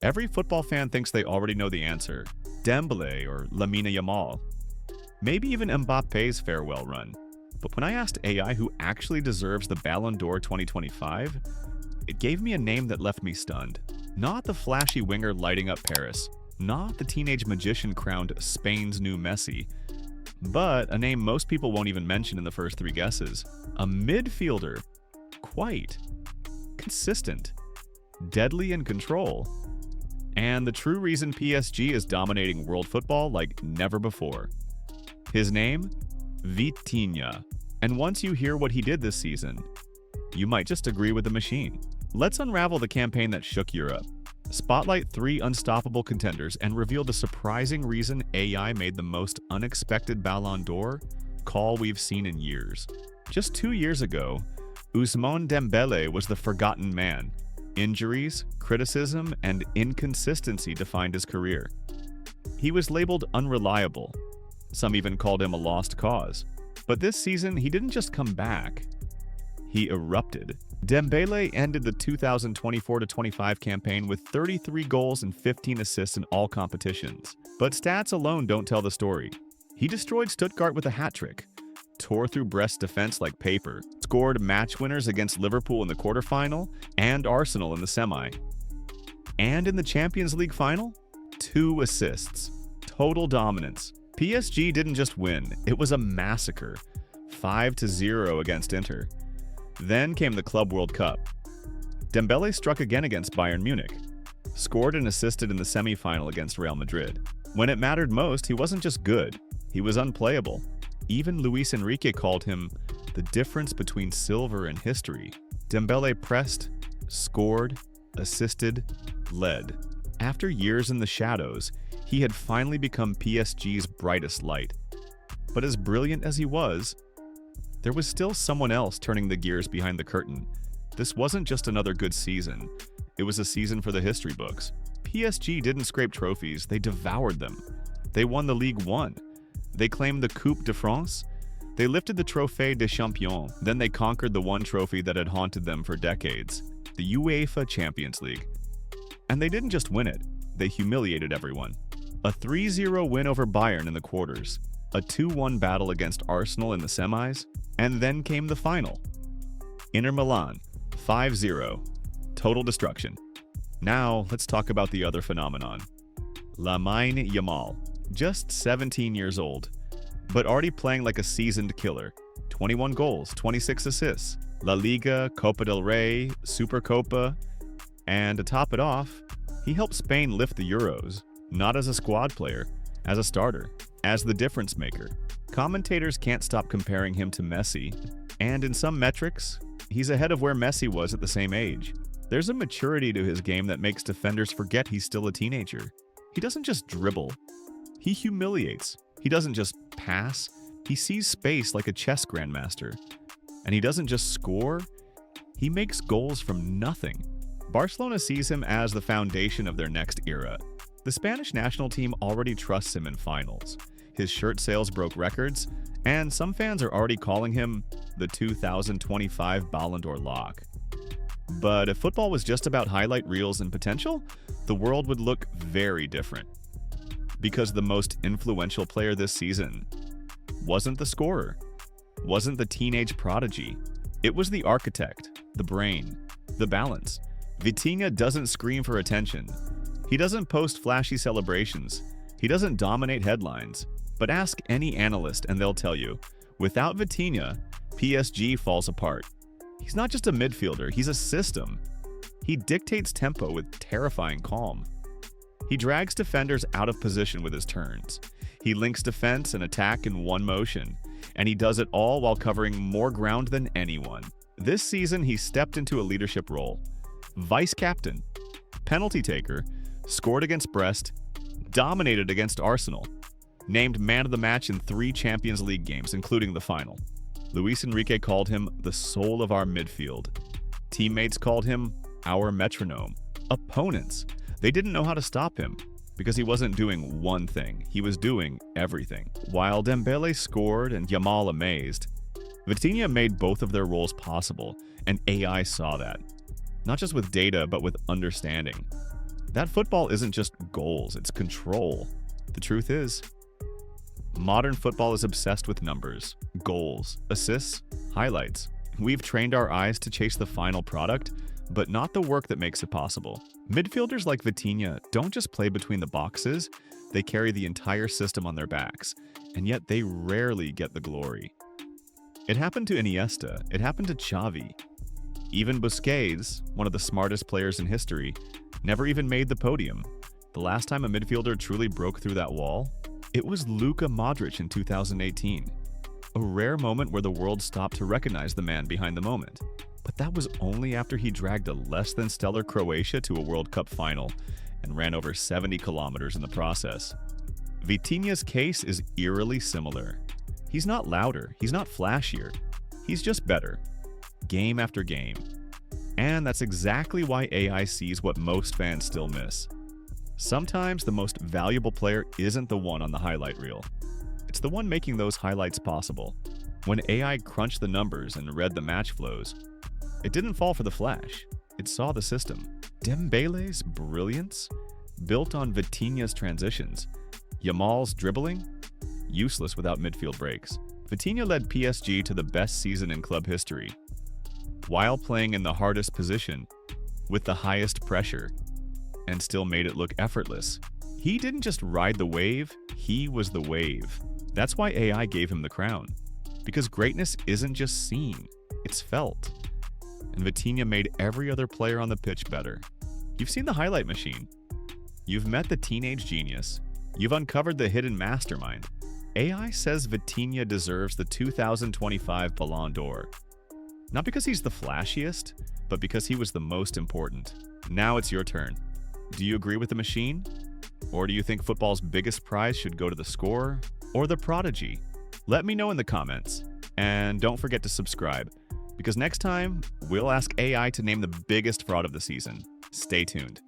Every football fan thinks they already know the answer. Dembele or Lamine Yamal. Maybe even Mbappé's farewell run. But when I asked AI who actually deserves the Ballon d'Or 2025, it gave me a name that left me stunned. Not the flashy winger lighting up Paris, not the teenage magician crowned Spain's new Messi, but a name most people won't even mention in the first three guesses. A midfielder. Quite. Consistent. Deadly in control. And the true reason PSG is dominating world football like never before. His name? Vitinha. And once you hear what he did this season, you might just agree with the machine. Let's unravel the campaign that shook Europe. Spotlight 3 unstoppable contenders and reveal the surprising reason AI made the most unexpected Ballon d'Or call we've seen in years. Just 2 years ago, Ousmane Dembélé was the forgotten man. Injuries, criticism, and inconsistency defined his career. He was labeled unreliable. Some even called him a lost cause. But this season, he didn't just come back. He erupted. Dembele ended the 2024-25 campaign with 33 goals and 15 assists in all competitions. But stats alone don't tell the story. He destroyed Stuttgart with a hat-trick, tore through Brest's defense like paper, scored match winners against Liverpool in the quarterfinal and Arsenal in the semi. And in the Champions League final, 2 assists. Total dominance. PSG didn't just win, it was a massacre. 5-0 against Inter. Then came the Club World Cup. Dembele struck again against Bayern Munich, scored and assisted in the semi-final against Real Madrid. When it mattered most, he wasn't just good, he was unplayable. Even Luis Enrique called him the difference between silver and history. Dembele pressed, scored, assisted, led. After years in the shadows, he had finally become PSG's brightest light. But as brilliant as he was, there was still someone else turning the gears behind the curtain. This wasn't just another good season, it was a season for the history books. PSG didn't scrape trophies, they devoured them. They won the Ligue 1. They claimed the Coupe de France. They lifted the Trophée des Champions. Then they conquered the one trophy that had haunted them for decades, the UEFA Champions League. And they didn't just win it, they humiliated everyone. A 3-0 win over Bayern in the quarters, a 2-1 battle against Arsenal in the semis, and then came the final. Inter Milan, 5-0. Total destruction. Now, let's talk about the other phenomenon. Lamine Yamal, just 17 years old, but already playing like a seasoned killer. 21 goals, 26 assists, La Liga, Copa del Rey, Supercopa, and to top it off, he helped Spain lift the Euros, not as a squad player, as a starter, as the difference maker. Commentators can't stop comparing him to Messi, and in some metrics, he's ahead of where Messi was at the same age. There's a maturity to his game that makes defenders forget he's still a teenager. He doesn't just dribble, he humiliates. He doesn't just pass, he sees space like a chess grandmaster. And he doesn't just score, he makes goals from nothing. Barcelona sees him as the foundation of their next era. The Spanish national team already trusts him in finals. His shirt sales broke records, and some fans are already calling him the 2025 Ballon d'Or lock. But if football was just about highlight reels and potential, the world would look very different. Because the most influential player this season wasn't the scorer, wasn't the teenage prodigy. It was the architect, the brain, the balance. Vitinha doesn't scream for attention. He doesn't post flashy celebrations. He doesn't dominate headlines. But ask any analyst and they'll tell you, without Vitinha, PSG falls apart. He's not just a midfielder, he's a system. He dictates tempo with terrifying calm. He drags defenders out of position with his turns. He links defense and attack in one motion, and he does it all while covering more ground than anyone. This season, he stepped into a leadership role. Vice captain, penalty taker, scored against Brest, dominated against Arsenal, named man of the match in 3 Champions League games, including the final. Luis Enrique called him the soul of our midfield. Teammates called him our metronome. Opponents, they didn't know how to stop him because he wasn't doing one thing, he was doing everything. While Dembele scored and Yamal amazed, Vitinha made both of their roles possible, and AI saw that. Not just with data, but with understanding. That football isn't just goals, it's control. The truth is, modern football is obsessed with numbers, goals, assists, highlights. We've trained our eyes to chase the final product, but not the work that makes it possible. Midfielders like Vitinha don't just play between the boxes, they carry the entire system on their backs, and yet they rarely get the glory. It happened to Iniesta, it happened to Xavi. Even Busquets, one of the smartest players in history, never even made the podium. The last time a midfielder truly broke through that wall, it was Luka Modric in 2018. A rare moment where the world stopped to recognize the man behind the moment. But that was only after he dragged a less than stellar Croatia to a World Cup final and ran over 70 kilometers in the process. Vitinha's case is eerily similar. He's not louder, he's not flashier, he's just better, game after game. And that's exactly why AI sees what most fans still miss. Sometimes the most valuable player isn't the one on the highlight reel. It's the one making those highlights possible. When AI crunched the numbers and read the match flows, it didn't fall for the flash, it saw the system. Dembele's brilliance? Built on Vitinha's transitions. Yamal's dribbling? Useless without midfield breaks. Vitinha led PSG to the best season in club history, while playing in the hardest position, with the highest pressure, and still made it look effortless. He didn't just ride the wave, he was the wave. That's why AI gave him the crown. Because greatness isn't just seen, it's felt. And Vitinha made every other player on the pitch better. You've seen the highlight machine. You've met the teenage genius. You've uncovered the hidden mastermind. AI says Vitinha deserves the 2025 Ballon d'Or. Not because he's the flashiest, but because he was the most important. Now it's your turn. Do you agree with the machine? Or do you think football's biggest prize should go to the scorer or the prodigy? Let me know in the comments. And don't forget to subscribe, because next time, we'll ask AI to name the biggest fraud of the season. Stay tuned.